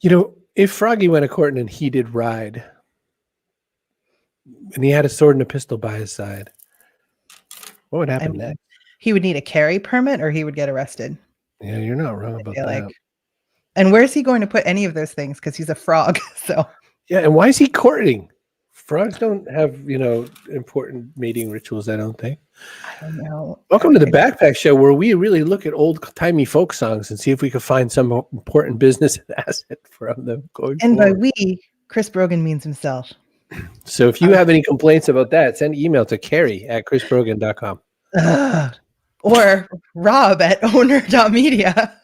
If Froggy went a courting and he did ride, and he had a sword and a pistol by his side, what would happen next? He would need a carry permit or he would get arrested. Yeah, you're not wrong about that. And where's he going to put any of those things? Because he's a frog. So yeah, and why is he courting? Frogs don't have, important mating rituals, I don't think. I don't know. Welcome to the Backpack Show, where we really look at old-timey folk songs and see if we can find some important business asset from them going And forward. by we, Chris Brogan means himself. So if you have any complaints about that, send email to Kerry@chrisbrogan.com. Or Rob at owner.media.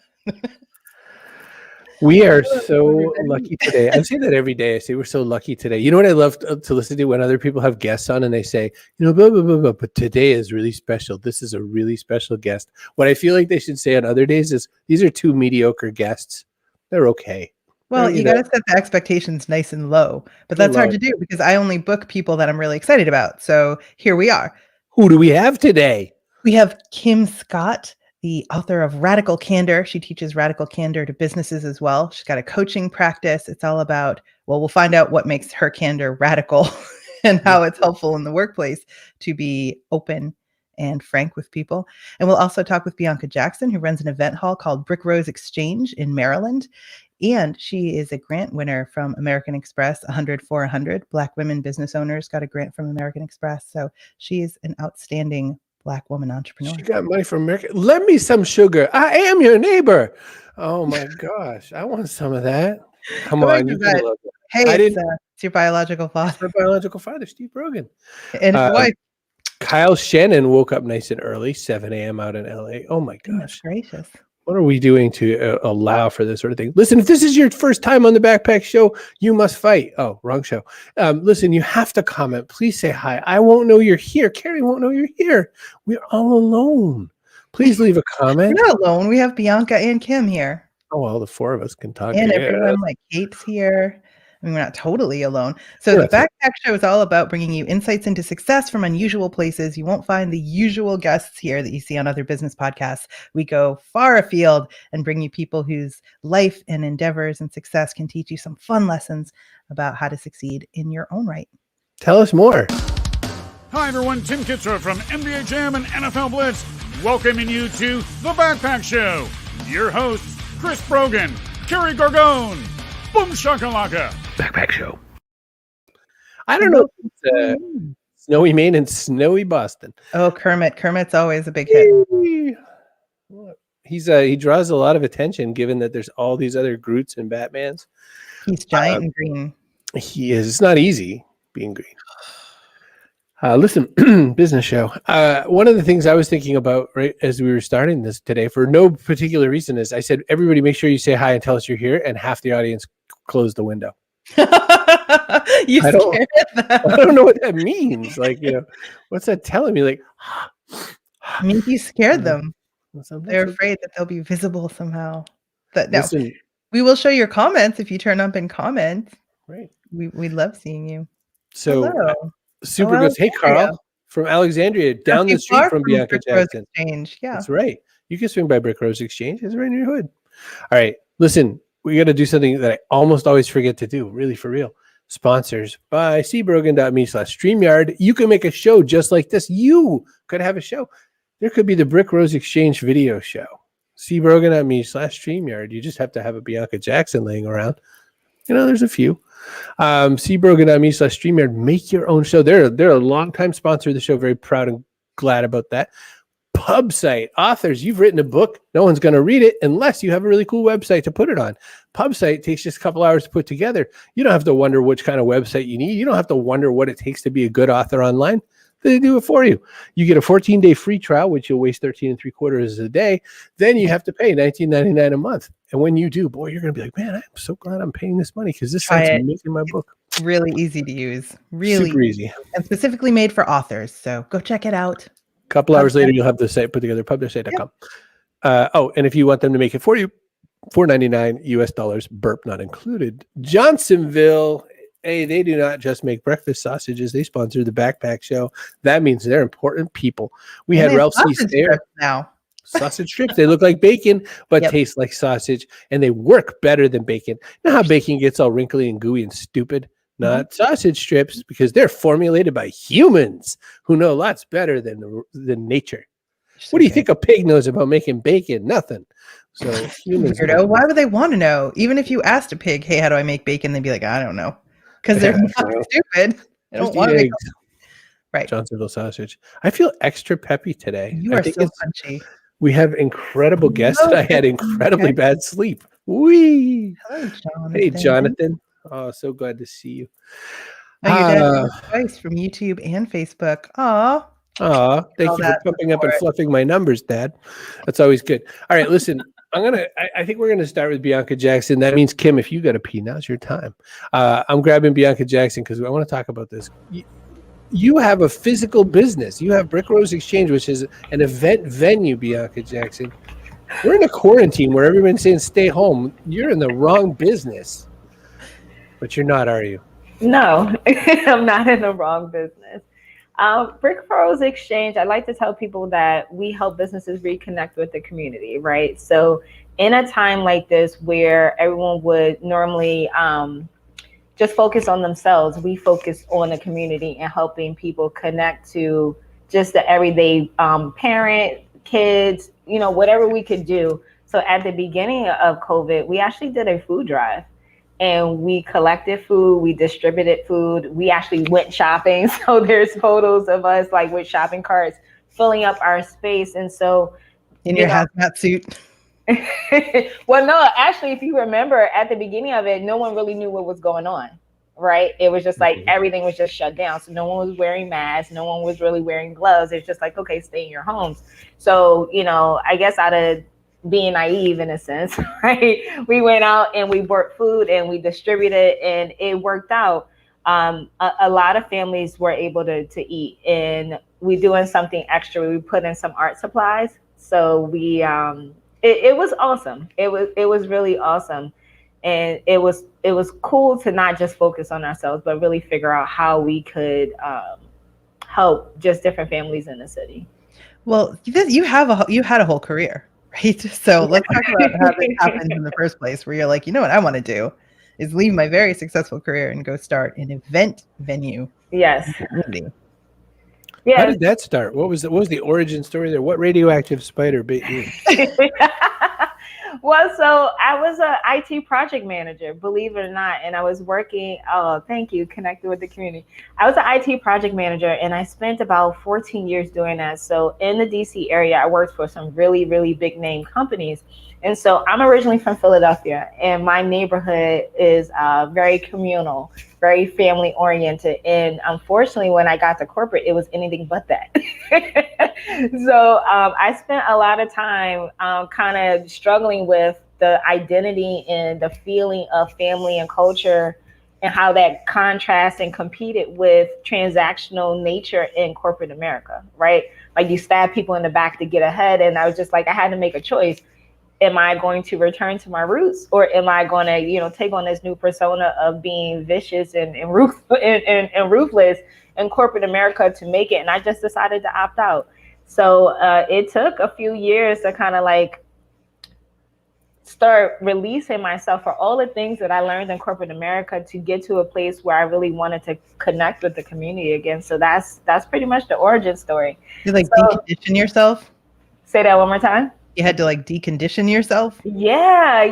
We are so lucky today. I say that every day. I say we're so lucky today. You know what I love to listen to when other people have guests on and they say, blah, blah, blah, blah, but today is really special. This is a really special guest. What I feel like they should say on other days is these are two mediocre guests. They're okay. Well, you got to set the expectations nice and low, but that's hard to do because I only book people that I'm really excited about. So here we are. Who do we have today? We have Kim Scott, the author of Radical Candor. She teaches Radical Candor to businesses as well. She's got a coaching practice. It's all about, we'll find out what makes her candor radical and how it's helpful in the workplace to be open and frank with people. And we'll also talk with Bianca Jackson, who runs an event hall called BrickRose Exchange in Maryland. And she is a grant winner from American Express, 100 for 100. Black women business owners got a grant from American Express. So she's an outstanding Black woman entrepreneur. She got money from America. Lend me some sugar. I am your neighbor. Oh my gosh. I want some of that. Come on. You can love it. Hey, it's your biological father. My biological father, Steve Brogan. And his wife. Kyle Shannon woke up nice and early, 7 a.m. out in LA. Oh my gosh. Gracious. What are we doing to allow for this sort of thing? Listen, if this is your first time on the Backpack Show, you must fight. Oh, wrong show. Listen, you have to comment. Please say hi. I won't know you're here. Kerry won't know you're here. We're all alone. Please leave a comment. We're not alone. We have Bianca and Kim here. Oh, well, the four of us can talk. And everyone, like Kate's here. I mean, we're not totally alone. So the Backpack Show is all about bringing you insights into success from unusual places. You won't find the usual guests here that you see on other business podcasts. We go far afield and bring you people whose life and endeavors and success can teach you some fun lessons about how to succeed in your own right. Tell us more. Hi, everyone. Tim Kitzrow from NBA Jam and NFL Blitz, welcoming you to The Backpack Show. Your hosts, Chris Brogan, Kerry Gorgone, Boom Shakalaka. Backpack Show. I don't know if it's snowy Maine and snowy Boston. Oh, Kermit. Kermit's always a big hit. He draws a lot of attention given that there's all these other Groots and Batmans. He's giant and green. He is. It's not easy being green. Listen, business show. One of the things I was thinking about right as we were starting this today for no particular reason is I said, everybody make sure you say hi and tell us you're here, and half the audience closed the window. I don't know what that means. Like, what's that telling me? Like, I mean, you scared them. They're afraid that they'll be visible somehow. But no, we will show your comments if you turn up and comment. Right. We love seeing you. So super good. Hey, Carl from Alexandria, down the street from Bianca Jackson. Exchange. Yeah, that's right. You can swing by BrickRose Exchange. It's right in your hood. All right. Listen, we got to do something that I almost always forget to do, really for real. Sponsors by cbrogan.me/StreamYard. You can make a show just like this. You could have a show. There could be the BrickRose Exchange video show. cbrogan.me/StreamYard. You just have to have a Bianca Jackson laying around. There's a few. cbrogan.me/StreamYard. Make your own show. They're a longtime sponsor of the show. Very proud and glad about that. PubSite. Authors, you've written a book. No one's going to read it unless you have a really cool website to put it on. PubSite takes just a couple hours to put together. You don't have to wonder which kind of website you need. You don't have to wonder what it takes to be a good author online. They do it for you. You get a 14-day free trial, which you'll waste 13 3/4 a day. Then you have to pay $19.99 a month. And when you do, boy, you're going to be like, man, I'm so glad I'm paying this money because this site's making my book. Really easy to use. Really super easy. And specifically made for authors. So go check it out. A couple hours later, you'll have the site put together, publishsite.com. And if you want them to make it for you, $4.99 US, burp not included. Johnsonville. Hey, they do not just make breakfast sausages. They sponsor the Backpack Show. That means they're important people. We had Ralph C. Stair. Now. Sausage strips, they look like bacon, but Yep. taste like sausage, and they work better than bacon. You know how bacon gets all wrinkly and gooey and stupid? Not sausage strips, because they're formulated by humans who know lots better than nature. What do you think a pig knows about making bacon? Nothing. So humans Weirdo. Why would they want to know? Even if you asked a pig, hey, how do I make bacon? They'd be like, I don't know. Because they're not stupid. They don't want to make right. Johnsonville sausage. I feel extra peppy today. You are so punchy. We have incredible guests. I had incredibly bad sleep. Wee. Hello, Jonathan. Hey, Jonathan. Oh, so glad to see you. Oh, your dad twice from YouTube and Facebook. Aw. Thank you for pumping up and fluffing my numbers, Dad. That's always good. All right, listen, I think we're gonna start with Bianca Jackson. That means, Kim, if you got to pee, now's your time. I'm grabbing Bianca Jackson because I want to talk about this. You have a physical business. You have BrickRose Exchange, which is an event venue, Bianca Jackson. We're in a quarantine where everyone's saying stay home. You're in the wrong business. But you're not, are you? No, I'm not in the wrong business. BrickRose Exchange, I like to tell people that we help businesses reconnect with the community, right? So in a time like this where everyone would normally just focus on themselves, we focus on the community and helping people connect to just the everyday parent, kids, whatever we could do. So at the beginning of COVID, we actually did a food drive. And we collected food, we distributed food, we actually went shopping. So there's photos of us like with shopping carts filling up our space. And so in your hazmat suit. Well, no, actually, if you remember at the beginning of it, no one really knew what was going on, right? It was just like everything was just shut down. So no one was wearing masks, no one was really wearing gloves. It's just like, okay, stay in your homes. So, I guess out of being naive in a sense, right? We went out and we bought food and we distributed and it worked out. A lot of families were able to eat, and we doing something extra. We put in some art supplies. So we, it was awesome. It was really awesome. And it was cool to not just focus on ourselves, but really figure out how we could help just different families in the city. Well, you had a whole career. Right. So let's talk about how this happened in the first place, where you're like, what I want to do is leave my very successful career and go start an event venue. Yes. Yeah. How did that start? What was the origin story there? What radioactive spider bit you? Well, so I was a IT project manager, believe it or not, and I was working. Oh, thank you, connected with the community. I was an IT project manager, and I spent about 14 years doing that. So in the DC area, I worked for some really, really big name companies. And so I'm originally from Philadelphia, and my neighborhood is very communal, very family oriented. And unfortunately, when I got to corporate, it was anything but that. So I spent a lot of time kind of struggling with the identity and the feeling of family and culture and how that contrasts and competed with transactional nature in corporate America, right? Like you stab people in the back to get ahead. And I was just like, I had to make a choice. Am I going to return to my roots, or am I going to, take on this new persona of being vicious and ruthless in corporate America to make it? And I just decided to opt out. So it took a few years to kind of like start releasing myself for all the things that I learned in corporate America to get to a place where I really wanted to connect with the community again. So that's pretty much the origin story. You decondition yourself? Say that one more time. You had to decondition yourself? Yeah.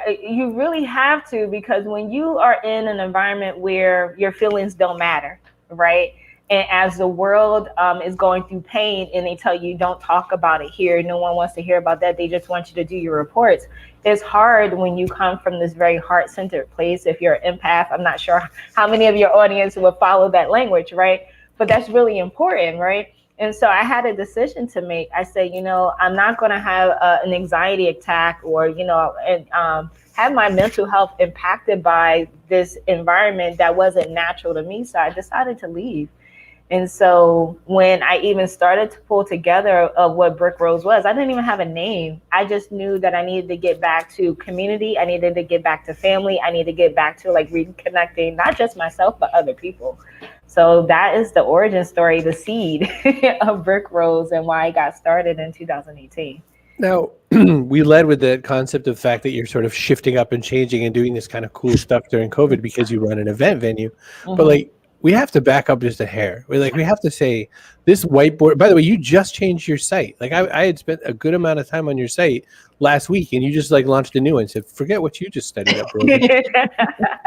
You really have to, because when you are in an environment where your feelings don't matter, right? And as the world is going through pain and they tell you don't talk about it here, no one wants to hear about that, they just want you to do your reports. It's hard when you come from this very heart-centered place. If you're an empath, I'm not sure how many of your audience will follow that language, right? But that's really important, right? And so I had a decision to make. I said, I'm not going to have an anxiety attack or, have my mental health impacted by this environment that wasn't natural to me. So I decided to leave. And so when I even started to pull together of what BrickRose was, I didn't even have a name. I just knew that I needed to get back to community. I needed to get back to family. I needed to get back to reconnecting, not just myself, but other people. So that is the origin story, the seed of BrickRose and why I got started in 2018. Now, we led with the concept of the fact that you're sort of shifting up and changing and doing this kind of cool stuff during COVID because you run an event venue. But like, we have to back up just a hair. We have to say this whiteboard, by the way, you just changed your site. Like I had spent a good amount of time on your site last week and you just like launched a new one and said, forget what you just studied up, Brogan.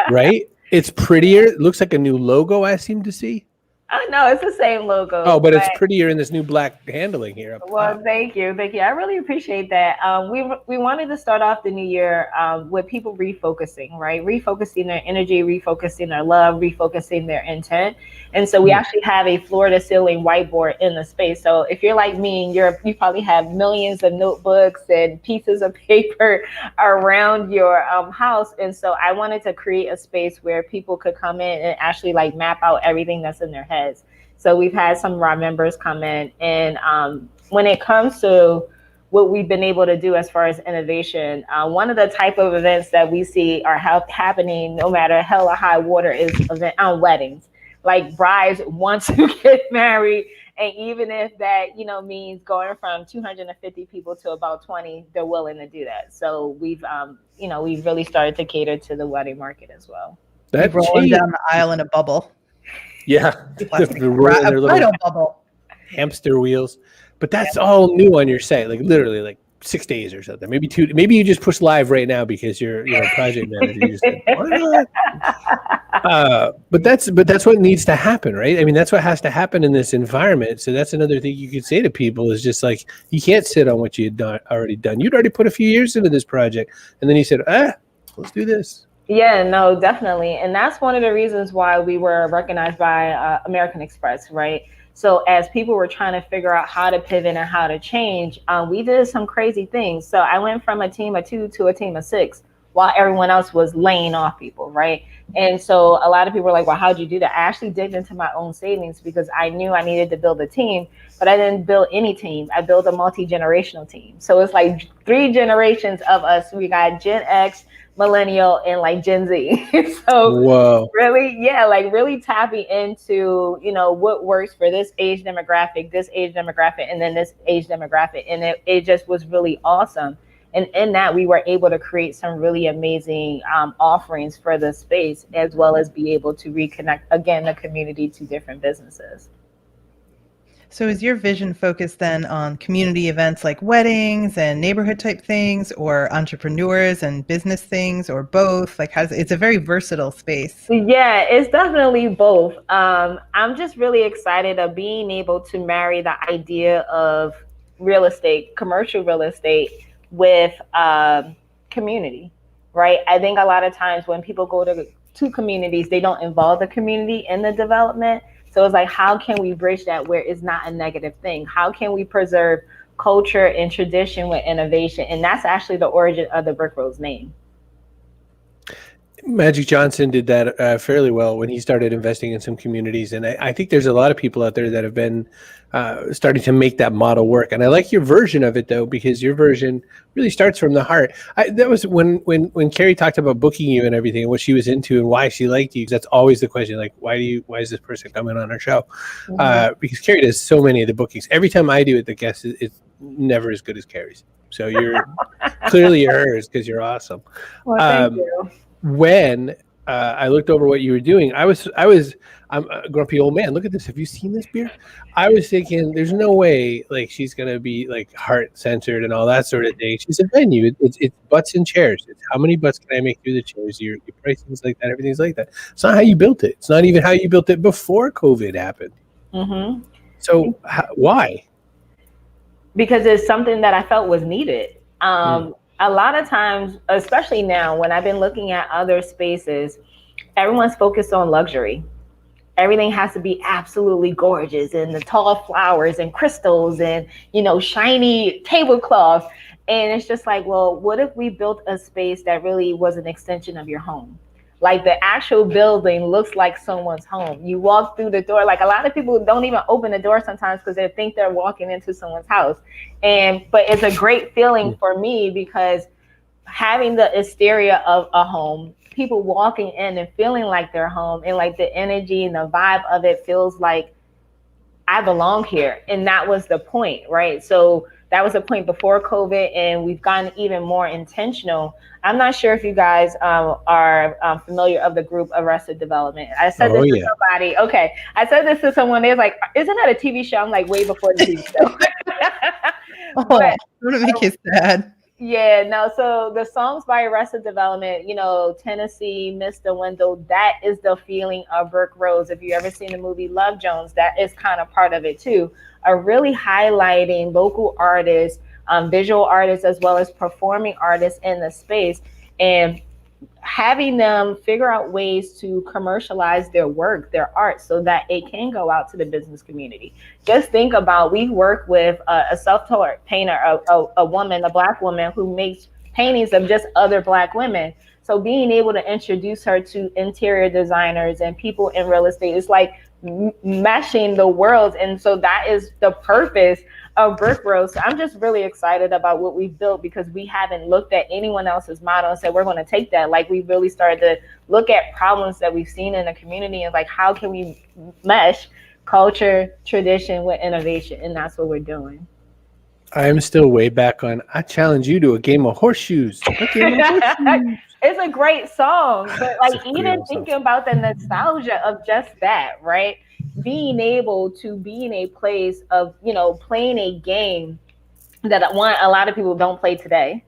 Right? It's prettier. It looks like a new logo I seem to see. Oh, no, it's the same logo. Oh, but it's prettier in this new black handling here. Well, thank you. I really appreciate that. We wanted to start off the new year with people refocusing, right? Refocusing their energy, refocusing their love, refocusing their intent. And so we actually have a floor-to-ceiling whiteboard in the space. So if you're like me, and you probably have millions of notebooks and pieces of paper around your house. And so I wanted to create a space where people could come in and actually like map out everything that's in their head. So we've had some of our members come in, and when it comes to what we've been able to do as far as innovation, one of the type of events that we see are happening no matter hell or high water is weddings. Like brides want to get married, and even if that means going from 250 people to about 20, they're willing to do that. So we've really started to cater to the wedding market as well. That's rolling down the aisle in a bubble. Yeah, the rolling their little bubble. hamster wheels. But that's all new on your site, like literally like 6 days or something. Maybe 2. Maybe you just push live right now because you're project manager. You just said, why not? But that's what needs to happen, right? I mean, that's what has to happen in this environment. So that's another thing you could say to people is just like, you can't sit on what you had already done. You'd already put a few years into this project. And then you said, let's do this. Yeah, no, definitely. And that's one of the reasons why we were recognized by American Express, right? So as people were trying to figure out how to pivot and how to change, we did some crazy things. So I went from a team of 2 to a team of 6 while everyone else was laying off people, right? And so a lot of people were like, well, how'd you do that? I actually digged into my own savings because I knew I needed to build a team, but I didn't build any team. I built a multi-generational team. So it's like 3 generations of us. We got Gen X, Millennial, and like Gen Z. So whoa. really tapping into, what works for this age demographic, and then this age demographic. And it just was really awesome. And in that, we were able to create some really amazing offerings for the space, as well as be able to reconnect, again, the community to different businesses. So is your vision focused then on community events like weddings and neighborhood type things, or entrepreneurs and business things, or both? Like, it's a very versatile space. Yeah, it's definitely both. I'm just really excited of being able to marry the idea of real estate, commercial real estate, with community, right? I think a lot of times when people go to communities, they don't involve the community in the development. So it's like, how can we bridge that where it's not a negative thing? How can we preserve culture and tradition with innovation? And that's actually the origin of the BrickRose name. Magic Johnson did that fairly well when he started investing in some communities. And I think there's a lot of people out there that have been starting to make that model work. And I like your version of it, though, because your version really starts from the heart. That was when Kerry talked about booking you and everything, and what she was into and why she liked you. That's always the question, like, why is this person coming on our show? Mm-hmm. Because Kerry does so many of the bookings. Every time I do it, the guest it's never as good as Kerry's. So you're clearly hers because you're awesome. Well, thank you. When I looked over what you were doing, I'm a grumpy old man. Look at this. Have you seen this beer? I was thinking, there's no way like she's gonna be like heart censored and all that sort of thing. She's a venue. It's butts and chairs. It's how many butts can I make through the chairs? Your pricing's like that. Everything's like that. It's not how you built it. It's not even how you built it before COVID happened. Mm-hmm. So why? Because it's something that I felt was needed. A lot of times, especially now, when I've been looking at other spaces, everyone's focused on luxury. Everything has to be absolutely gorgeous, and the tall flowers and crystals and, shiny tablecloths. And it's just like, well, what if we built a space that really was an extension of your home? Like the actual building looks like someone's home. You walk through the door. Like a lot of people don't even open the door sometimes because they think they're walking into someone's house. But it's a great feeling for me because having the exterior of a home people walking in and feeling like they're home, and like the energy and the vibe of it feels like I belong here. And that was the point, right? So that was the point before COVID, and we've gotten even more intentional. I'm not sure if you guys are familiar of the group Arrested Development. I said this to somebody. Okay, I said this to someone. They was like, "Isn't that a TV show?" I'm like, way before the TV show. I want to make you sad. Yeah, no. So the songs by Arrested Development, you know, Tennessee, Mr. Wendell, that is the feeling of BrickRose. If you ever seen the movie Love Jones, that is kind of part of it too. Are really highlighting local artists, visual artists, as well as performing artists in the space, and having them figure out ways to commercialize their work, their art, so that it can go out to the business community. Just think about, we work with a self-taught painter, a woman, a Black woman who makes paintings of just other Black women. So being able to introduce her to interior designers and people in real estate is like meshing the worlds. And so that is the purpose of BrickRose. So I'm just really excited about what we've built, because we haven't looked at anyone else's model and said, we're going to take that. Like, we really started to look at problems that we've seen in the community and like, how can we mesh culture, tradition with innovation? And that's what we're doing. I'm still way back on, I challenge you to a game of horseshoes. It's a great song, but like, even thinking about the nostalgia of just that, right? Being able to be in a place of, you know, playing a game that a lot of people don't play today.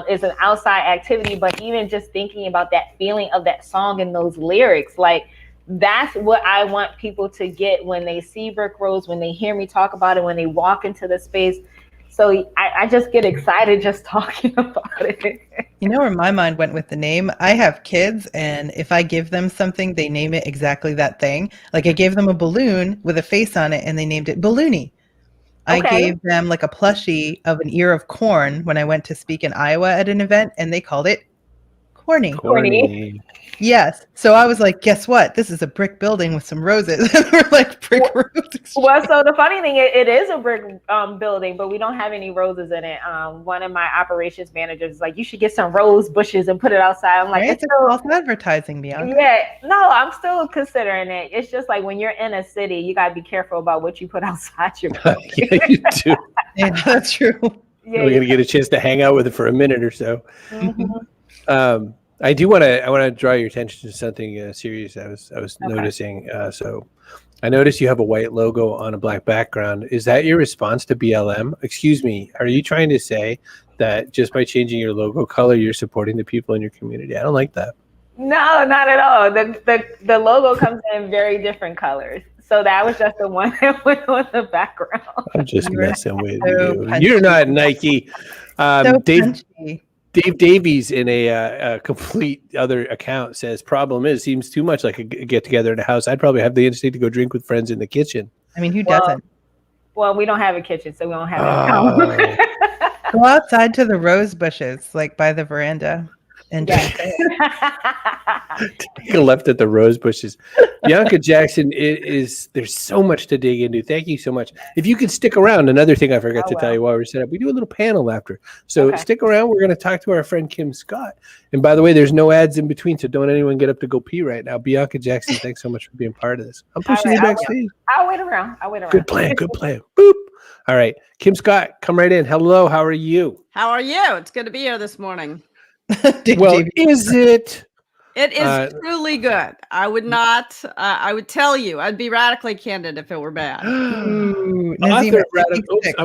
Is an outside activity, but even just thinking about that feeling of that song and those lyrics, like, that's what I want people to get when they see BrickRose, when they hear me talk about it, when they walk into the space. So I just get excited just talking about it. You know where my mind went with the name? I have kids, and if I give them something, they name it exactly that thing. Like, I gave them a balloon with a face on it, and they named it Balloony. I gave them like a plushie of an ear of corn when I went to speak in Iowa at an event, and they called it Corny. Yes. So I was like, guess what? This is a brick building with some roses. And we're like, BrickRose Exchange. Well, so the funny thing, it is a brick building, but we don't have any roses in it. One of my operations managers is like, you should get some rose bushes and put it outside. I'm like, it's false advertising, Bianca. Yeah, no, I'm still considering it. It's just like, when you're in a city, you got to be careful about what you put outside your building. Yeah, you do. Yeah, that's true. Yeah, we're going to get a chance to hang out with it for a minute or so. Mm-hmm. I want to draw your attention to something serious I was noticing. So I noticed you have a white logo on a black background. Is that your response to BLM? Excuse me, are you trying to say that just by changing your logo color, you're supporting the people in your community? I don't like that. No, not at all. The logo comes in very different colors. So that was just the one that went on the background. I'm just messing with you. You're not Nike. Dave Davies in a complete other account says, problem is, seems too much like a get together in a house. I'd probably have the instinct to go drink with friends in the kitchen. I mean, who doesn't? Well, we don't have a kitchen, so we don't have it. Go outside to the rose bushes, like by the veranda. And take a left at the rose bushes. Bianca Jackson, there's so much to dig into. Thank you so much. If you could stick around, another thing I forgot to tell you while we're set up, we do a little panel after. So stick around. We're going to talk to our friend Kim Scott. And by the way, there's no ads in between, so don't anyone get up to go pee right now. Bianca Jackson, thanks so much for being part of this. I'm pushing you backstage. I'll wait around. Good plan. Boop. All right. Kim Scott, come right in. Hello. How are you? How are you? It's good to be here this morning. Well, is it? It is truly good. I would not. I would tell you. I'd be radically candid if it were bad. I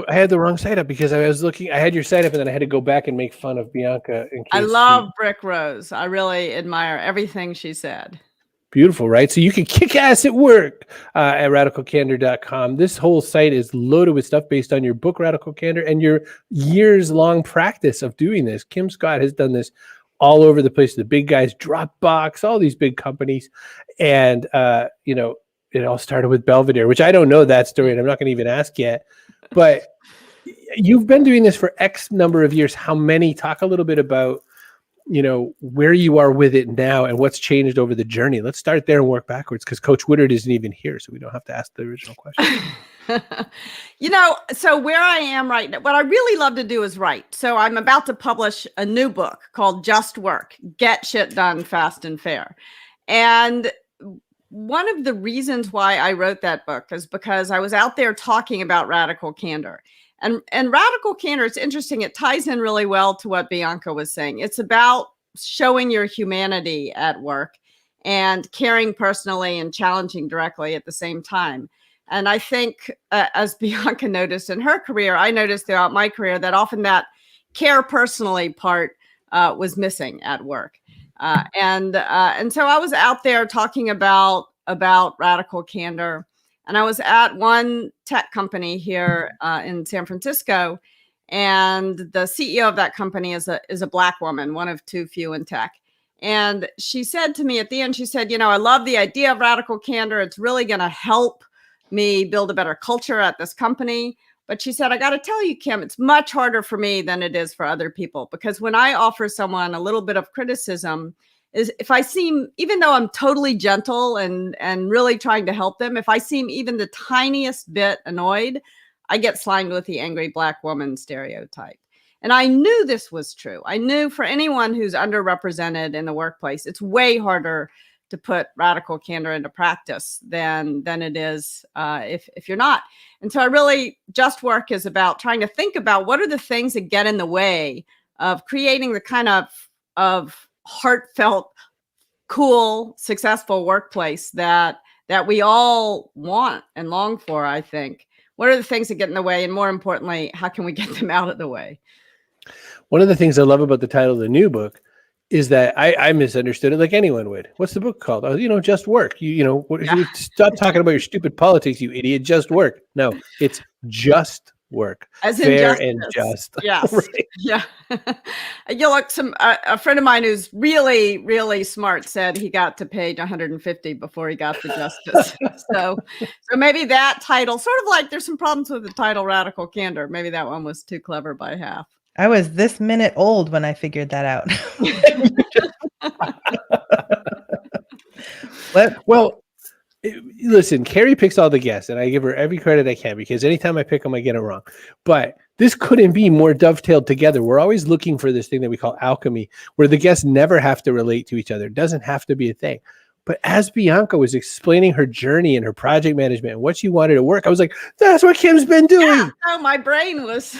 had the wrong site up because I was looking. I had your site up, and then I had to go back and make fun of Bianca. I love BrickRose. I really admire everything she said. Beautiful, right? So you can kick ass at work at radicalcandor.com. This whole site is loaded with stuff based on your book, Radical Candor, and your years-long practice of doing this. Kim Scott has done this all over the place. The big guys, Dropbox, all these big companies. And, it all started with Belvedere, which I don't know that story, and I'm not going to even ask yet. But you've been doing this for X number of years. How many? Talk a little bit about where you are with it now and what's changed over the journey. Let's start there and work backwards, because Coach Woodard isn't even here, so we don't have to ask the original question. So where I am right now, what I really love to do is write. So I'm about to publish a new book called Just Work, Get Shit Done Fast and Fair. And one of the reasons why I wrote that book is because I was out there talking about radical candor. And radical candor, it's interesting. It ties in really well to what Bianca was saying. It's about showing your humanity at work and caring personally and challenging directly at the same time. And I think, as Bianca noticed in her career, I noticed throughout my career that often that care personally part was missing at work. And so I was out there talking about radical candor. And I was at one tech company here in San Francisco, and the CEO of that company is a Black woman, one of too few in tech. And she said to me at the end, she said, I love the idea of radical candor. It's really going to help me build a better culture at this company. But she said, I got to tell you, Kim, it's much harder for me than it is for other people, because when I offer someone a little bit of criticism, is if I seem, even though I'm totally gentle and really trying to help them, if I seem even the tiniest bit annoyed, I get slimed with the angry Black woman stereotype. And I knew this was true. I knew for anyone who's underrepresented in the workplace, it's way harder to put radical candor into practice than it is if you're not. And so Just Work is about trying to think about what are the things that get in the way of creating the kind of heartfelt, cool, successful workplace that we all want and long for, I think. What are the things that get in the way? And more importantly, how can we get them out of the way? One of the things I love about the title of the new book is that I misunderstood it like anyone would. What's the book called? Oh, Just Work. You stop talking about your stupid politics, you idiot. Just work. No, it's just work. As in fair justice. And just. Yes. Right. Yeah. A friend of mine who's really, really smart said he got to page 150 before he got to justice. So maybe that title, sort of like there's some problems with the title Radical Candor. Maybe that one was too clever by half. I was this minute old when I figured that out. Well, listen, Kerry picks all the guests, and I give her every credit I can, because anytime I pick them, I get it wrong. But this couldn't be more dovetailed together. We're always looking for this thing that we call alchemy, where the guests never have to relate to each other. It doesn't have to be a thing. But as Bianca was explaining her journey and her project management and what she wanted to work, I was like, that's what Kim's been doing. Yeah. Oh, my brain was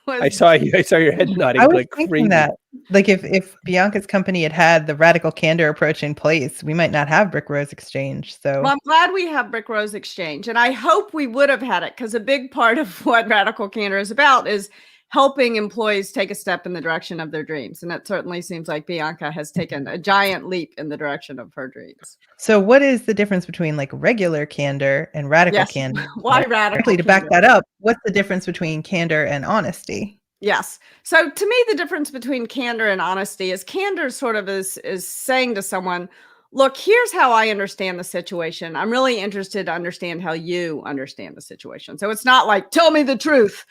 I saw your head nodding. I was like thinking crazy. that, like, if Bianca's company had the radical candor approach in place, we might not have BrickRose Exchange. So, well, I'm glad we have BrickRose Exchange, and I hope we would have had it, because a big part of what radical candor is about is helping employees take a step in the direction of their dreams. And it certainly seems like Bianca has taken a giant leap in the direction of her dreams. So what is the difference between like regular candor and radical candor? Why radical? Actually, to back that up, what's the difference between candor and honesty? Yes. So to me, the difference between candor and honesty is candor sort of is saying to someone, look, here's how I understand the situation. I'm really interested to understand how you understand the situation. So it's not like, tell me the truth,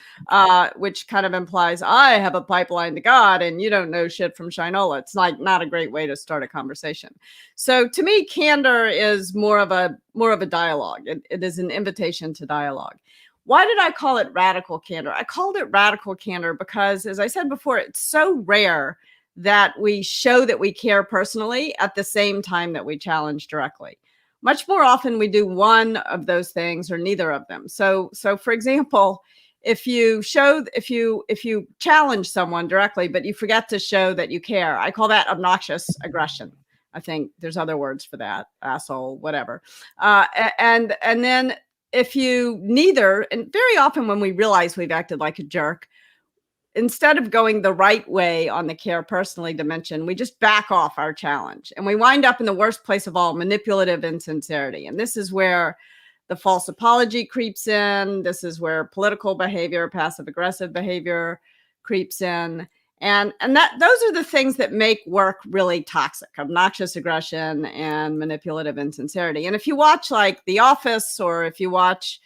which kind of implies I have a pipeline to God and you don't know shit from Shinola. It's like not a great way to start a conversation. So to me, candor is more of a dialogue. It is an invitation to dialogue. Why did I call it radical candor? I called it radical candor because, as I said before, it's so rare that we show that we care personally at the same time that we challenge directly. Much more often we do one of those things or neither of them. So for example, if you challenge someone directly, but you forget to show that you care, I call that obnoxious aggression. I think there's other words for that, asshole, whatever. And then if you neither, and very often when we realize we've acted like a jerk, instead of going the right way on the care personally dimension, we just back off our challenge. And we wind up in the worst place of all, manipulative insincerity. And this is where the false apology creeps in. This is where political behavior, passive aggressive behavior creeps in. And those are the things that make work really toxic: obnoxious aggression and manipulative insincerity. And if you watch like The Office, or if you watch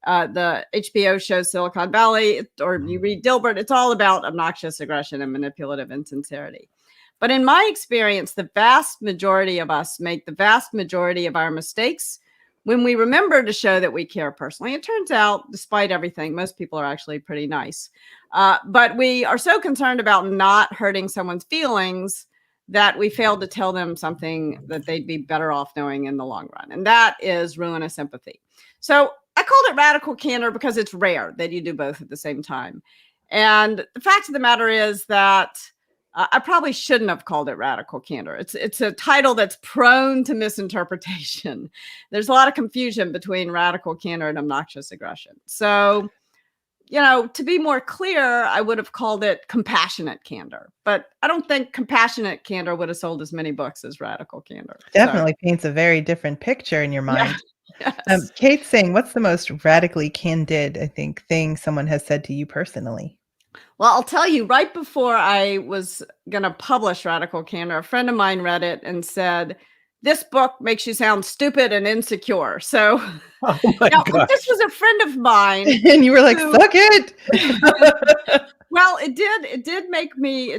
the HBO show Silicon Valley, or you read Dilbert, it's all about obnoxious aggression and manipulative insincerity. But in my experience, the vast majority of us make the vast majority of our mistakes when we remember to show that we care personally. It turns out, despite everything, most people are actually pretty nice. But we are so concerned about not hurting someone's feelings that we fail to tell them something that they'd be better off knowing in the long run. And that is ruinous empathy. So I called it radical candor because it's rare that you do both at the same time. And the fact of the matter is that I probably shouldn't have called it radical candor. It's a title that's prone to misinterpretation. There's a lot of confusion between radical candor and obnoxious aggression. So, to be more clear, I would have called it compassionate candor. But I don't think compassionate candor would have sold as many books as radical candor. Definitely paints a very different picture in your mind. Yeah. Yes. Kate's saying, what's the most radically candid, I think, thing someone has said to you personally? Well, I'll tell you, right before I was going to publish Radical Candor, a friend of mine read it and said, this book makes you sound stupid and insecure. So Oh my now, gosh. this was a friend of mine. And you were like, suck it. Well, it did make me,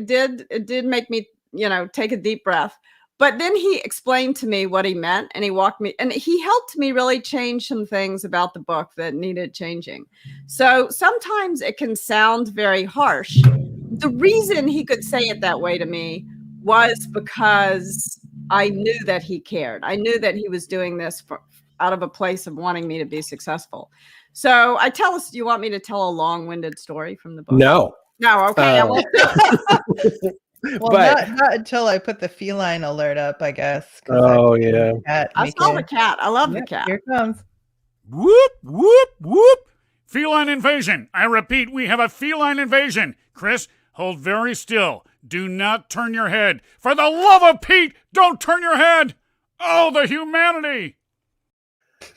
take a deep breath. But then he explained to me what he meant, and he walked me, and he helped me really change some things about the book that needed changing. So sometimes it can sound very harsh. The reason he could say it that way to me was because I knew that he cared. I knew that he was doing this out of a place of wanting me to be successful. So you want me to tell a long-winded story from the book? No. No, okay. I won't do it. Well, But- not until I put the feline alert up, I guess. Oh, yeah. I saw the cat. I love the cat. Here it comes. Whoop, whoop, whoop. Feline invasion. I repeat, we have a feline invasion. Chris, hold very still. Do not turn your head. For the love of Pete, don't turn your head. Oh, the humanity.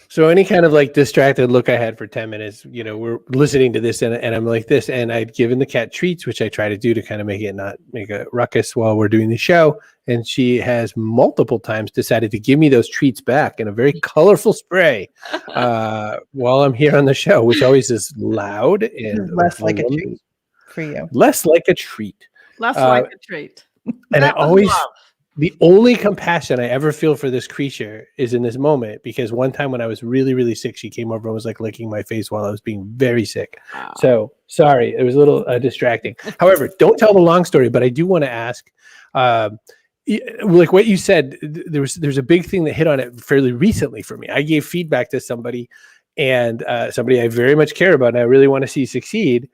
So any kind of like distracted look I had for 10 minutes, we're listening to this and I'm like this, and I'd given the cat treats, which I try to do to kind of make it not make a ruckus while we're doing the show. And she has multiple times decided to give me those treats back in a very colorful spray while I'm here on the show, which always is loud and Less like a treat for you. Less like a treat. Less like a treat. And I That was always, love. the only compassion I ever feel for this creature is in this moment, because one time when I was really, really sick, she came over and was like licking my face while I was being very sick. Wow. So sorry, it was a little distracting. However, don't tell the long story, but I do want to ask, like what you said, there's a big thing that hit on it fairly recently for me. I gave feedback to somebody, and somebody I very much care about and I really want to see succeed.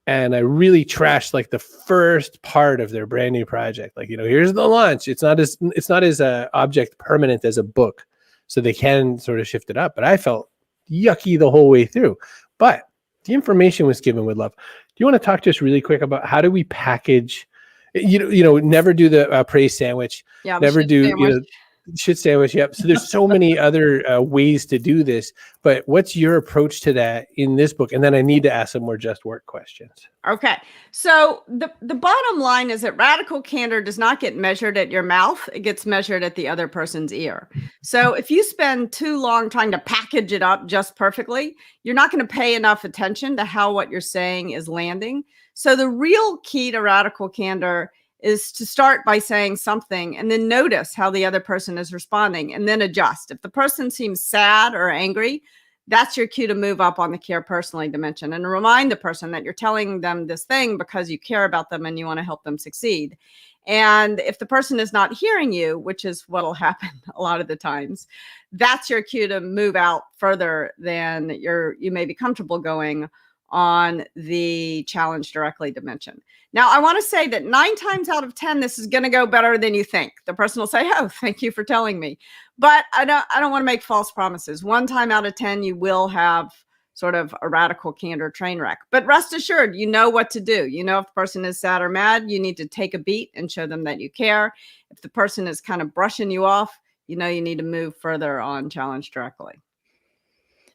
And I really trashed like the first part of their brand new project. Like, here's the launch. It's not as object permanent as a book, so they can sort of shift it up. But I felt yucky the whole way through. But the information was given with love. Do you want to talk to us really quick about how do we package? Never do the praise sandwich. Yeah, Never do sandwich. Shit sandwich. Yep. So there's so many other ways to do this, but what's your approach to that in this book? And then I need to ask some more just work questions. Okay. So the bottom line is that radical candor does not get measured at your mouth. It gets measured at the other person's ear. So if you spend too long trying to package it up just perfectly, you're not going to pay enough attention to how what you're saying is landing. So the real key to radical candor is to start by saying something and then notice how the other person is responding and then adjust. If the person seems sad or angry, that's your cue to move up on the care personally dimension and remind the person that you're telling them this thing because you care about them and you want to help them succeed. And if the person is not hearing you, which is what'll happen a lot of the times, that's your cue to move out further than you may be comfortable going on the challenge directly dimension. Now, I want to say that 9 times out of 10, this is going to go better than you think. The person will say, "Oh, thank you for telling me." But I don't want to make false promises. 1 time out of 10, you will have sort of a radical candor train wreck. But rest assured, you know what to do. If the person is sad or mad, you need to take a beat and show them that you care. If the person is kind of brushing you off, you need to move further on challenge directly.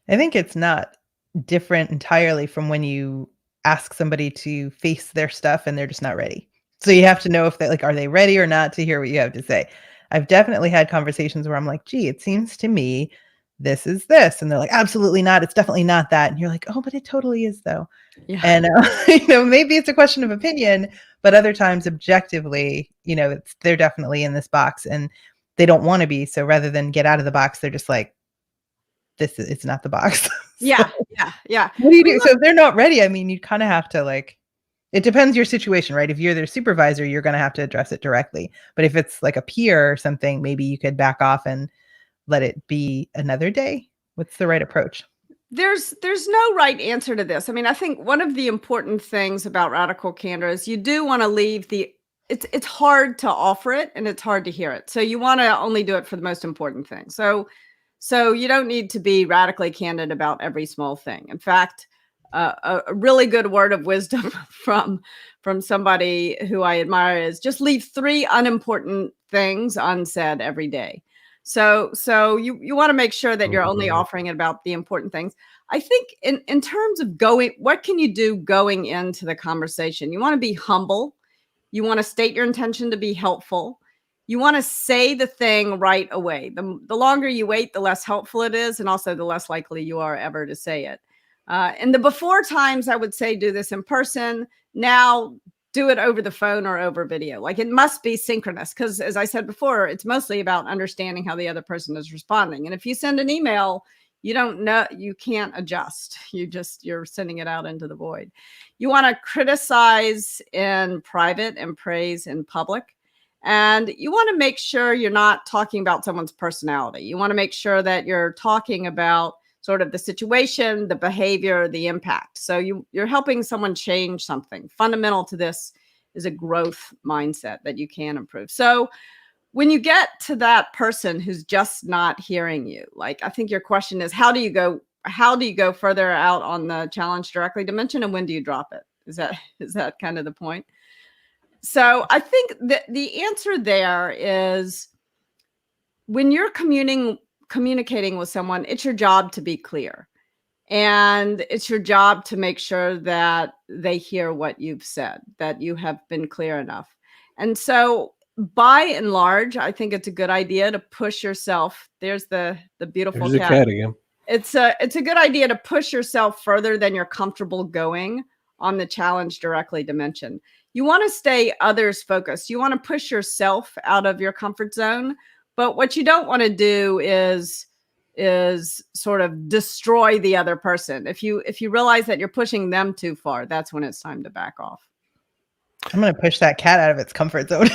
I think it's not different entirely from when you ask somebody to face their stuff and they're just not ready. So you have to know if they are they ready or not to hear what you have to say. I've definitely had conversations where I'm like, gee, it seems to me this is this. And they're like, absolutely not. It's definitely not that. And you're like, oh, but it totally is though. Yeah. And, maybe it's a question of opinion, but other times objectively, they're definitely in this box and they don't want to be. So rather than get out of the box, they're just like, it's not the box. Yeah. What do you do? So if they're not ready, you kind of have to it depends your situation, right? If you're their supervisor, you're going to have to address it directly. But if it's like a peer or something, maybe you could back off and let it be another day. What's the right approach? There's no right answer to this. I think one of the important things about radical candor is you do want to leave it's hard to offer it and it's hard to hear it. So you want to only do it for the most important thing. So you don't need to be radically candid about every small thing. In fact, a really good word of wisdom from somebody who I admire is just leave 3 unimportant things unsaid every day. So you want to make sure that you're only offering it about the important things. I think in terms of what can you do going into the conversation? You want to be humble. You want to state your intention to be helpful. You want to say the thing right away. The longer you wait, the less helpful it is, and also the less likely you are ever to say it. In the before times, I would say do this in person. Now do it over the phone or over video. It must be synchronous because, as I said before, it's mostly about understanding how the other person is responding. And if you send an email, you don't know, you can't adjust. You're sending it out into the void. You want to criticize in private and praise in public. And you want to make sure you're not talking about someone's personality. You want to make sure that you're talking about sort of the situation, the behavior, the impact. So you're helping someone change something. Fundamental to this is a growth mindset that you can improve. So when you get to that person who's just not hearing you, I think your question is, how do you go further out on the challenge directly dimension, and when do you drop it? Is that kind of the point? So I think that the answer there is when you're communicating with someone, it's your job to be clear. And it's your job to make sure that they hear what you've said, that you have been clear enough. And so by and large, I think it's a good idea to push yourself. There's the beautiful There's cat. The cat again. It's a good idea to push yourself further than you're comfortable going on the challenge directly dimension. You want to stay others focused. You want to push yourself out of your comfort zone. But what you don't want to do is sort of destroy the other person. If you realize that you're pushing them too far, that's when it's time to back off. I'm going to push that cat out of its comfort zone.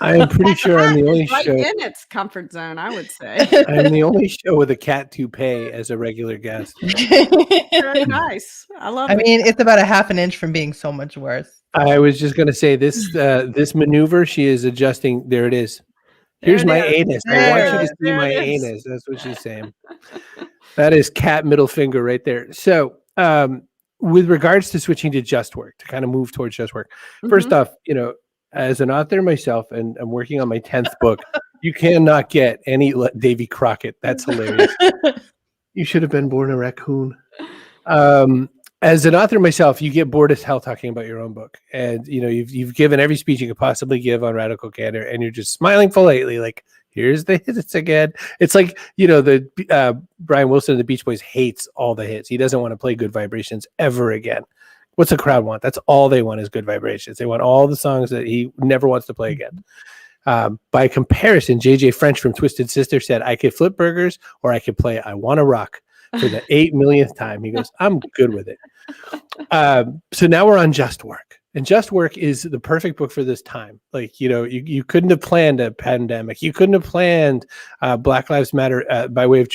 I am pretty sure I'm the only right show in its comfort zone, I would say. I'm the only show with a cat toupee as a regular guest. Very nice. I love it. It's about a half an inch from being so much worse. I was just going to say this maneuver she is adjusting. There it is. Here's my anus. I want you to see my anus. That's what she's saying. That is cat middle finger right there. So with regards to switching to just work, to kind of move towards just work, first off, as an author myself, and I'm working on my 10th book, you cannot get any Davy Crockett. That's hilarious. You should have been born a raccoon. As an author myself, you get bored as hell talking about your own book, and you've given every speech you could possibly give on radical candor, and you're just smiling politely, like, here's the hits again. It's like the Brian Wilson of the Beach Boys hates all the hits. He doesn't want to play Good Vibrations ever again. What's the crowd want? That's all they want is Good Vibrations. They want all the songs that he never wants to play again. By comparison, JJ French from Twisted Sister said, I could flip burgers or I could play I Wanna Rock for the 8 millionth time. He goes, I'm good with it. So now we're on Just Work. And Just Work is the perfect book for this time. You couldn't have planned a pandemic. You couldn't have planned Black Lives Matter by way of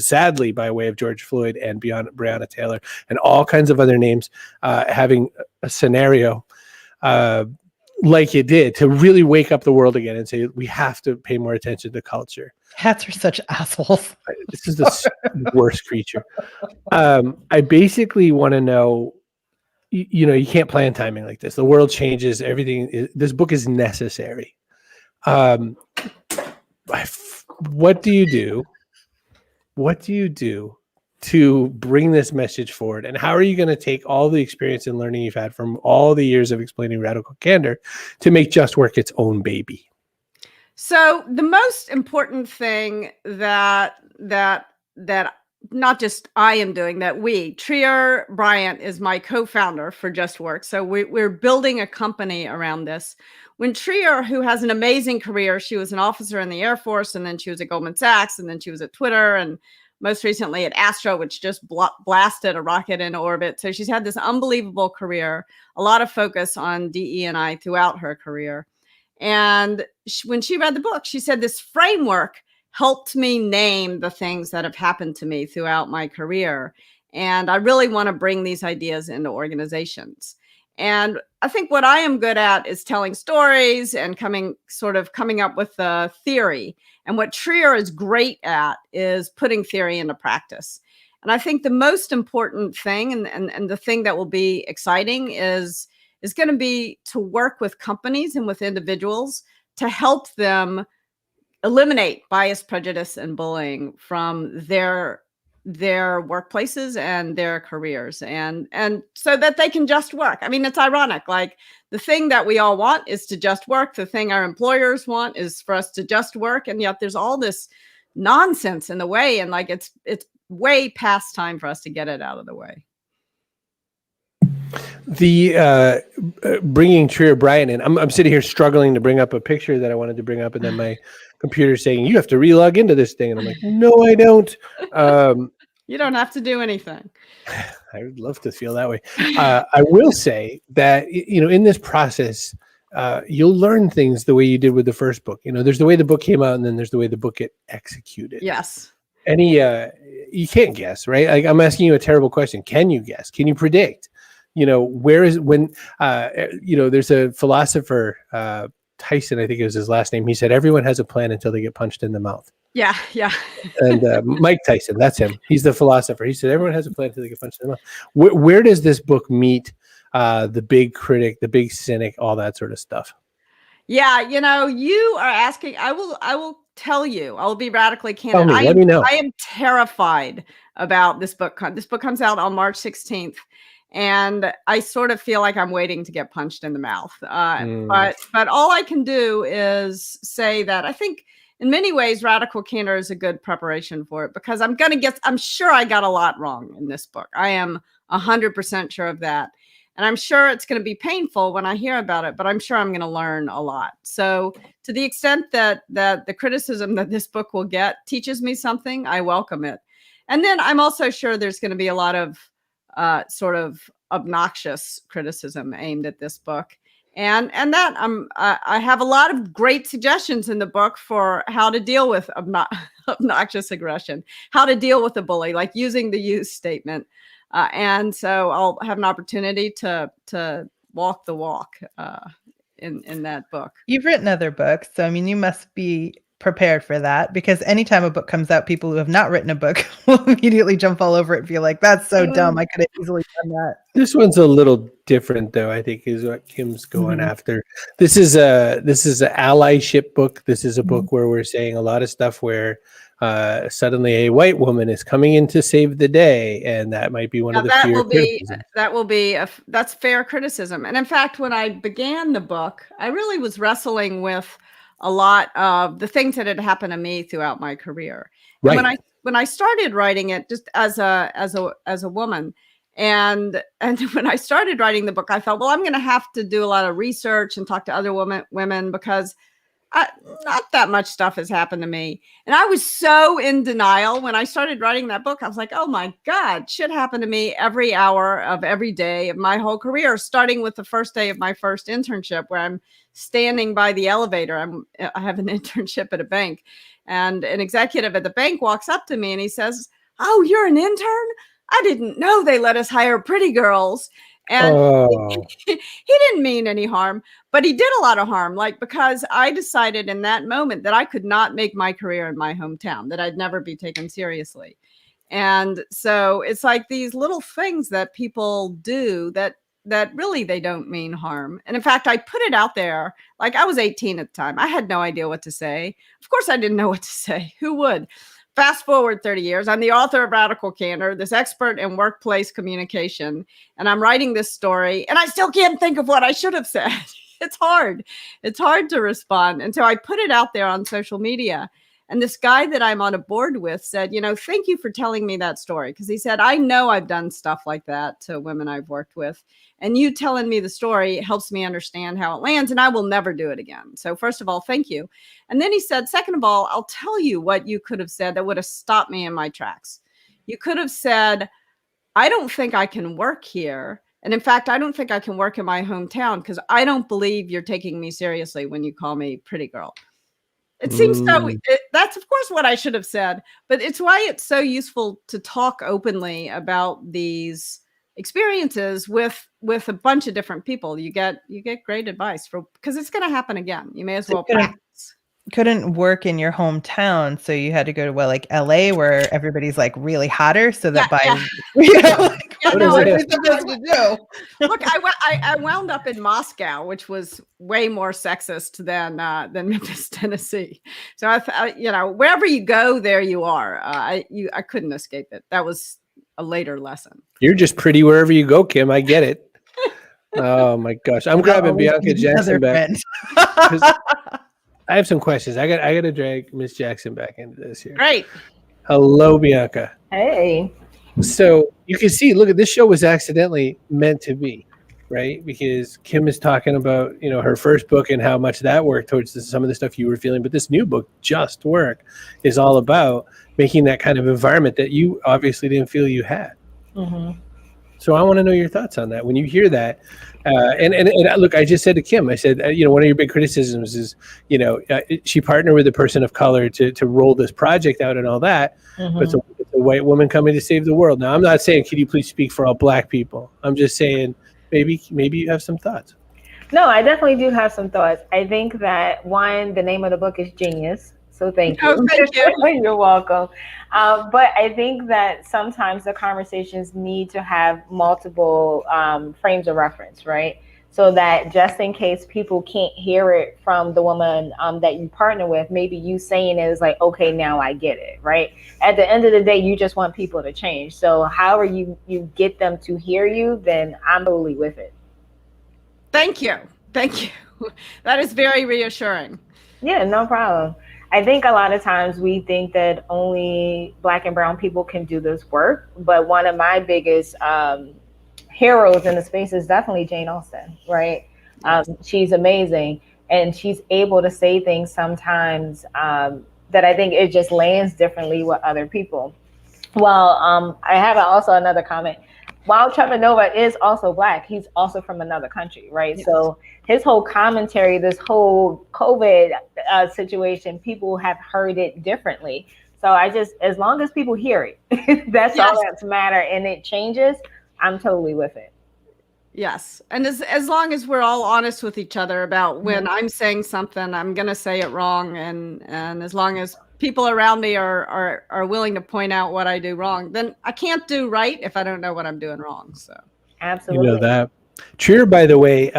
sadly by way of George Floyd and Breonna Taylor and all kinds of other names having a scenario like it did to really wake up the world again and say, we have to pay more attention to culture. Cats are such assholes. This is the worst creature. I basically want to know, you can't plan timing like this. The world changes. This book is necessary. What do you do? What do you do to bring this message forward? And how are you going to take all the experience and learning you've had from all the years of explaining radical candor to make Just Work its own baby? So the most important thing that that not just I am doing, that Trier Bryant is my co-founder for Just Work. So we're building a company around this. When Trier, who has an amazing career, she was an officer in the Air Force, and then she was at Goldman Sachs, and then she was at Twitter, and most recently at Astra, which just blasted a rocket into orbit. So she's had this unbelievable career, a lot of focus on DE&I throughout her career. And when she read the book, she said this framework helped me name the things that have happened to me throughout my career. And I really want to bring these ideas into organizations. And I think what I am good at is telling stories and coming up with a theory. And what Trier is great at is putting theory into practice. And I think the most important thing and the thing that will be exciting is going to be to work with companies and with individuals to help them eliminate bias, prejudice, and bullying from their workplaces and their careers, and so that they can just work. I mean, it's ironic. Like, the thing that we all want is to just work. The thing our employers want is for us to just work. And yet there's all this nonsense in the way. And like, it's way past time for us to get it out of the way. The bringing Trier Bryant in, I'm sitting here struggling to bring up a picture that I wanted to bring up, and then my computer's saying, you have to relog into this thing. And I'm like, no, I don't. You don't have to do anything. I would love to feel that way. I will say that, in this process, you'll learn things the way you did with the first book. There's the way the book came out, and then there's the way the book get executed. Yes. You can't guess, right? Like, I'm asking you a terrible question. Can you guess? Can you predict? There's a philosopher, Tyson, I think it was his last name. He said, everyone has a plan until they get punched in the mouth. Yeah. And Mike Tyson, that's him. He's the philosopher. He said, everyone has a plan until they get punched in the mouth. Where does this book meet the big critic, the big cynic, all that sort of stuff? Yeah. You are asking, I will tell you, I will be radically candid. Let me know. I am terrified about this book. This book comes out on March 16th. And I sort of feel like I'm waiting to get punched in the mouth. But all I can do is say that I think in many ways, Radical Candor is a good preparation for it, because I'm sure I got a lot wrong in this book. I am 100% sure of that. And I'm sure it's going to be painful when I hear about it, but I'm sure I'm going to learn a lot. So to the extent that the criticism that this book will get teaches me something, I welcome it. And then I'm also sure there's going to be a lot of sort of obnoxious criticism aimed at this book. And that I have a lot of great suggestions in the book for how to deal with obnoxious aggression, how to deal with a bully, like using the use statement. And so I'll have an opportunity to walk the walk in that book. You've written other books, so I mean, you must be prepared for that, because anytime a book comes out, people who have not written a book will immediately jump all over it and feel like, that's so dumb. I could have easily done that. This one's a little different, though, I think, is what Kim's going after. This is an allyship book. This is a book where we're saying a lot of stuff where suddenly a white woman is coming in to save the day, and that might be one of the fear. That's fair criticism. And in fact, when I began the book, I really was wrestling with a lot of the things that had happened to me throughout my career. Right. And when I started writing it, just as a woman, and when I started writing the book, I thought, well, I'm going to have to do a lot of research and talk to other women because not that much stuff has happened to me. And I was so in denial when I started writing that book. I was like, oh my God, shit happened to me every hour of every day of my whole career, starting with the first day of my first internship, where I'm standing by the elevator. I have an internship at a bank, and an executive at the bank walks up to me and he says, oh, you're an intern? I didn't know they let us hire pretty girls. And he didn't mean any harm, but he did a lot of harm, because I decided in that moment that I could not make my career in my hometown, that I'd never be taken seriously. And so it's like these little things that people do that really they don't mean harm. And in fact, I put it out there, I was 18 at the time. I had no idea what to say. Of course, I didn't know what to say. Who would? Fast forward 30 years, I'm the author of Radical Candor, this expert in workplace communication, and I'm writing this story, and I still can't think of what I should have said. It's hard. It's hard to respond. And so I put it out there on social media, And this guy that I'm on a board with said, thank you for telling me that story. Because he said, I know I've done stuff like that to women I've worked with. And you telling me the story helps me understand how it lands, and I will never do it again. So first of all, thank you. And then he said, second of all, I'll tell you what you could have said that would have stopped me in my tracks. You could have said, I don't think I can work here. And in fact, I don't think I can work in my hometown because I don't believe you're taking me seriously when you call me pretty girl. It seems that's of course what I should have said, but it's why it's so useful to talk openly about these experiences with a bunch of different people. You get great advice because it's going to happen again. You may as well practice. Couldn't work in your hometown, so you had to go to like LA where everybody's like really hotter, so that what are you supposed to do? Look, I wound up in Moscow, which was way more sexist than Memphis, Tennessee. So wherever you go, there you are. I couldn't escape it. That was a later lesson. You're just pretty wherever you go, Kim. I get it. Oh my gosh, I'm grabbing Bianca Jackson back. I have some questions. I got to drag Miss Jackson back into this here. Great. Hello, Bianca. Hey. So you can see, look at this show was accidentally meant to be, right? Because Kim is talking about, her first book and how much that worked towards some of the stuff you were feeling. But this new book, Just Work, is all about making that kind of environment that you obviously didn't feel you had. Mm-hmm. So I want to know your thoughts on that. When you hear that, and look, I just said to Kim, I said, one of your big criticisms is, she partnered with a person of color to roll this project out and all that, but it's a white woman coming to save the world. Now, I'm not saying, can you please speak for all Black people? I'm just saying, maybe you have some thoughts. No, I definitely do have some thoughts. I think that the name of the book is Genius. So thank you. Oh, thank you. You're welcome. But I think that sometimes the conversations need to have multiple frames of reference, right? So that just in case people can't hear it from the woman that you partner with, maybe you saying it is like, okay, now I get it, right? At the end of the day, you just want people to change. So however you get them to hear you, then I'm totally with it. Thank you. Thank you. That is very reassuring. Yeah, no problem. I think a lot of times we think that only Black and brown people can do this work, but one of my biggest heroes in the space is definitely Jane Austen, right? She's amazing, and she's able to say things sometimes that I think it just lands differently with other people. Well, I have also another comment. While Trevor Noah is also Black, he's also from another country, right? Yes. So his whole commentary, this whole COVID situation, people have heard it differently. So as long as people hear it, that's all that's matter, and it changes, I'm totally with it. Yes. And as long as we're all honest with each other about when I'm saying something, I'm going to say it wrong. And as long as people around me are willing to point out what I do wrong, then I can't do right if I don't know what I'm doing wrong. So absolutely. You know that. Trier, by the way,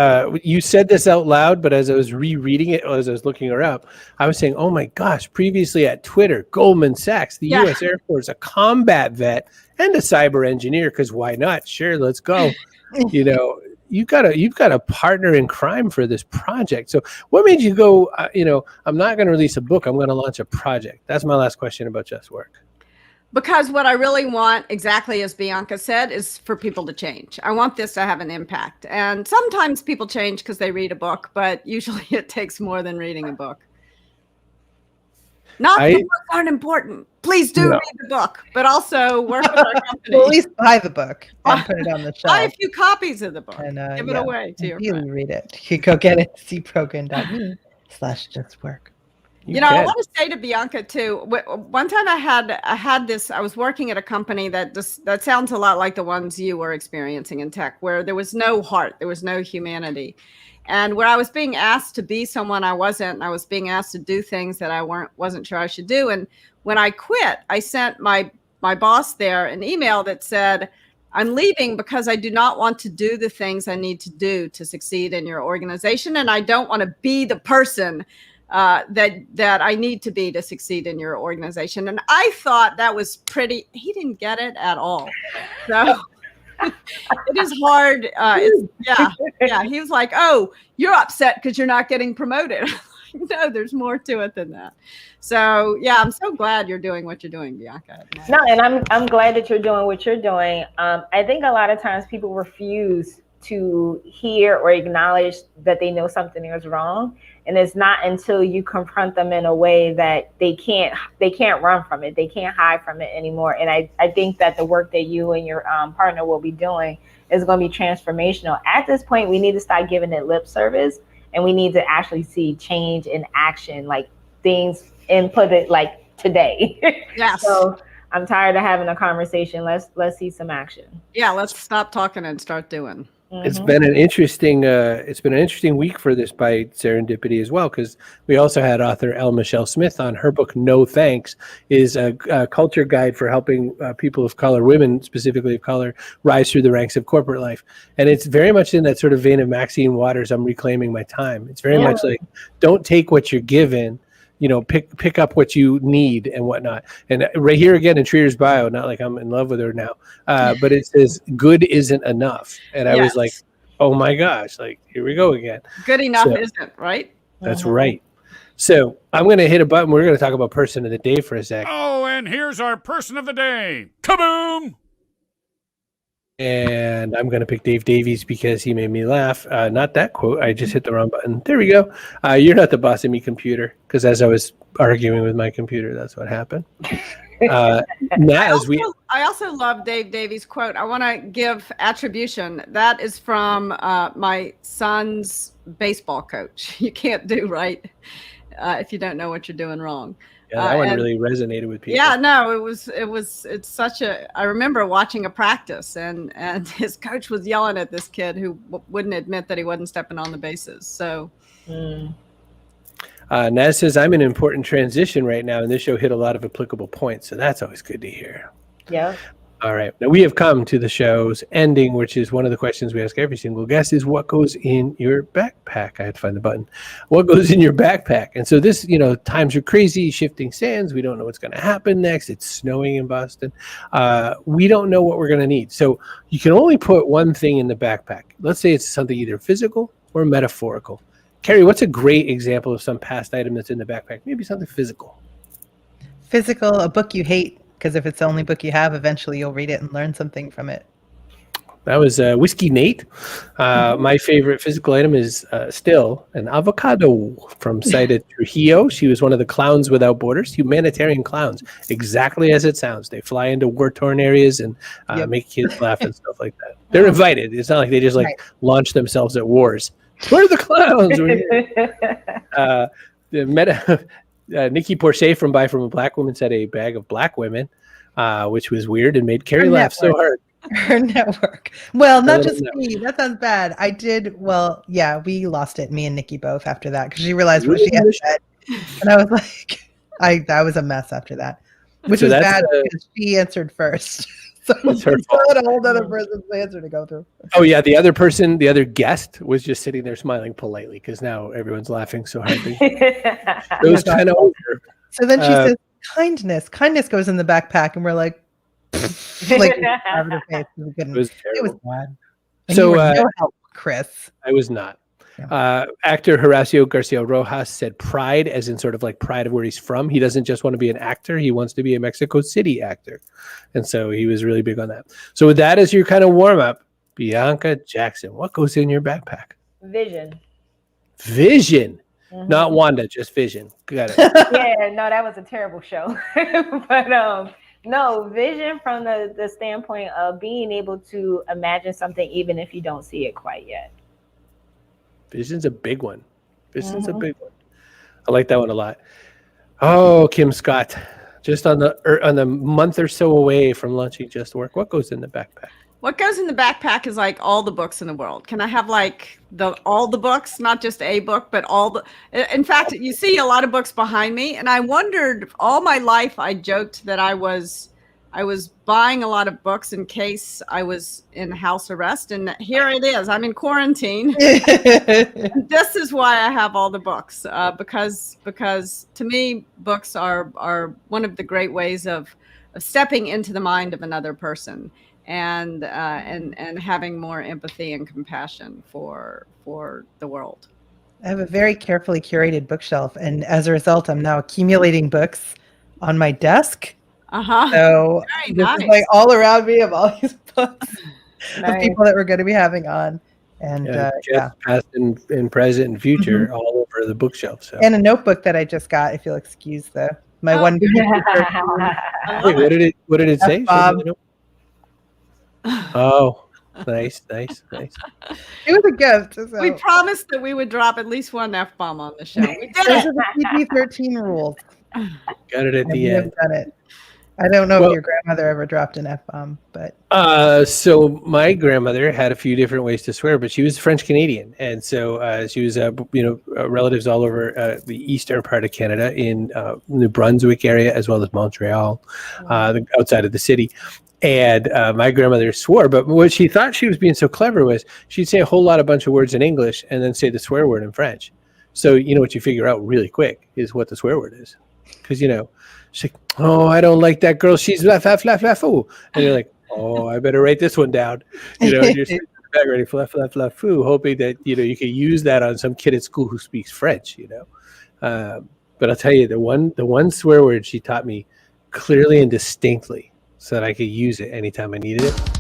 you said this out loud, but as I was rereading it, as I was looking her up, I was saying, oh my gosh, previously at Twitter, Goldman Sachs, the U.S. Air Force, a combat vet and a cyber engineer, because why not? Sure, let's go. You've got a partner in crime for this project. So what made you go, I'm not going to release a book, I'm going to launch a project? That's my last question about Just Work. Because what I really want, exactly as Bianca said, is for people to change. I want this to have an impact. And sometimes people change because they read a book, but usually it takes more than reading a book. Not that books aren't important. Please do read the book, but also work with our company. Well, at least buy the book and put it on the shelf. Buy a few copies of the book. And give it away to your friends. Read it. You can go get it at cbrogan.me/justwork. I want to say to Bianca too. One time I had this. I was working at a company that sounds a lot like the ones you were experiencing in tech, where there was no heart, there was no humanity, and where I was being asked to be someone I wasn't. And I was being asked to do things that I wasn't sure I should do. And when I quit, I sent my boss there an email that said, "I'm leaving because I do not want to do the things I need to do to succeed in your organization, and I don't want to be the person that I need to be to succeed in your organization." And I thought that was pretty. He didn't get it at all. So it is hard. He was like, "Oh, you're upset because you're not getting promoted." No, there's more to it than that. So yeah, I'm so glad you're doing what you're doing, Bianca. No, and I'm glad that you're doing what you're doing. I think a lot of times people refuse to hear or acknowledge that they know something is wrong, and it's not until you confront them in a way that they can't run from it, they can't hide from it anymore. And I think that the work that you and your partner will be doing is going to be transformational. At this point, we need to start giving it lip service, and we need to actually see change in action, like things inputted like today. Yes. So I'm tired of having a conversation. Let's see some action. Yeah, let's stop talking and start doing. It's been an interesting week for this by serendipity as well, because we also had author L. Michelle Smith on. Her book No Thanks is a culture guide for helping people of color, women specifically of color, rise through the ranks of corporate life. And it's very much in that sort of vein of Maxine Waters, I'm reclaiming my time. It's very much like, don't take what you're given, pick up what you need and whatnot. And right here again in Trier's bio, not like I'm in love with her now, but it says good isn't enough. And I was like, oh my gosh, like here we go again. Good enough isn't, right? That's right. So I'm going to hit a button. We're going to talk about person of the day for a sec. Oh, and here's our person of the day. Kaboom! And I'm going to pick Dave Davies because he made me laugh. Not that quote. I just hit the wrong button. There we go. You're not the boss of me, computer. Because as I was arguing with my computer, that's what happened. I also love Dave Davies' quote. I want to give attribution. That is from my son's baseball coach. You can't do right if you don't know what you're doing wrong. Yeah, that one really resonated with people. Yeah, no, it's such I remember watching a practice and his coach was yelling at this kid who wouldn't admit that he wasn't stepping on the bases. So. Naz says, I'm in an important transition right now, and this show hit a lot of applicable points. So that's always good to hear. Yeah. All right. Now we have come to the show's ending, which is one of the questions we ask every single guest is what goes in your backpack? I had to find the button. What goes in your backpack? And so this, times are crazy, shifting sands. We don't know what's going to happen next. It's snowing in Boston. We don't know what we're going to need. So you can only put one thing in the backpack. Let's say it's something either physical or metaphorical. Kerry, what's a great example of some past item that's in the backpack? Maybe something physical. Physical, a book you hate. Because if it's the only book you have, eventually you'll read it and learn something from it. That was Whiskey Nate. My favorite physical item is still an avocado from Saida Trujillo. She was one of the Clowns Without Borders, humanitarian clowns, exactly as it sounds. They fly into war-torn areas and make kids laugh and stuff like that. They're invited. It's not like they just launch themselves at wars. Where are the clowns? Nikki Porche from Buy From a Black Woman said a bag of black women, which was weird and made Kerry laugh so hard. Her network. Well, not just me. That sounds bad. I did. Well, yeah, we lost it. Me and Nikki both after that because she realized what she had said, and I was like, that was a mess after that, which was bad because she answered first. So it's a whole other person's answer to go through. Oh yeah, the other guest was just sitting there smiling politely because now everyone's laughing so hard. It was kind of over. So then she says, "Kindness. Kindness goes in the backpack," and we're like, like it was bad. And so no help, Chris. I was not. Actor Horacio Garcia Rojas said pride, as in sort of like pride of where he's from. He doesn't just want to be an actor. He wants to be a Mexico City actor. And so he was really big on that. So with that as your kind of warm up, Bianca Jackson, what goes in your backpack? Vision. Vision. Mm-hmm. Not Wanda, just vision. Got it. Yeah, no, that was a terrible show. But no, vision from the standpoint of being able to imagine something even if you don't see it quite yet. Vision's a big one. Vision's a big one. I like that one a lot. Oh, Kim Scott, just on the month or so away from launching Just Work. What goes in the backpack? What goes in the backpack is like all the books in the world. Can I have like all the books, not just a book, but all the? In fact, you see a lot of books behind me, and I wondered all my life. I joked that I was buying a lot of books in case I was in house arrest, and here it is. I'm in quarantine. This is why I have all the books, because to me, books are one of the great ways of stepping into the mind of another person and having more empathy and compassion for the world. I have a very carefully curated bookshelf, and as a result, I'm now accumulating books on my desk. Uh-huh. So Very this nice. is like all around me of all these books of Nice. people that we're going to be having on, and Just past and present and future all over the bookshelf. So and a notebook that I just got. If you'll excuse my Oh. one. I Wait, love it. what did it say? Bob. Oh, nice. It was a gift. So. We promised that we would drop at least one F-bomb on the show. We did Those it. are the PG-13 rules. Got it at And the we have end. done it. I don't know Well- if your grandmother ever dropped an F-bomb, but So my grandmother had a few different ways to swear, but she was French Canadian, and so she was, relatives all over the eastern part of Canada in New Brunswick area as well as Montreal, outside of the city. And my grandmother swore, but what she thought she was being so clever was she'd say a whole bunch of words in English and then say the swear word in French. So what you figure out really quick is what the swear word is, because she's like, oh, I don't like that girl. She's fla fla fla fla foo. And you're like, oh, I better write this one down. And you're sitting back ready, fla fla fla foo, hoping that you can use that on some kid at school who speaks French. But I'll tell you, the one swear word she taught me clearly and distinctly, so that I could use it anytime I needed it,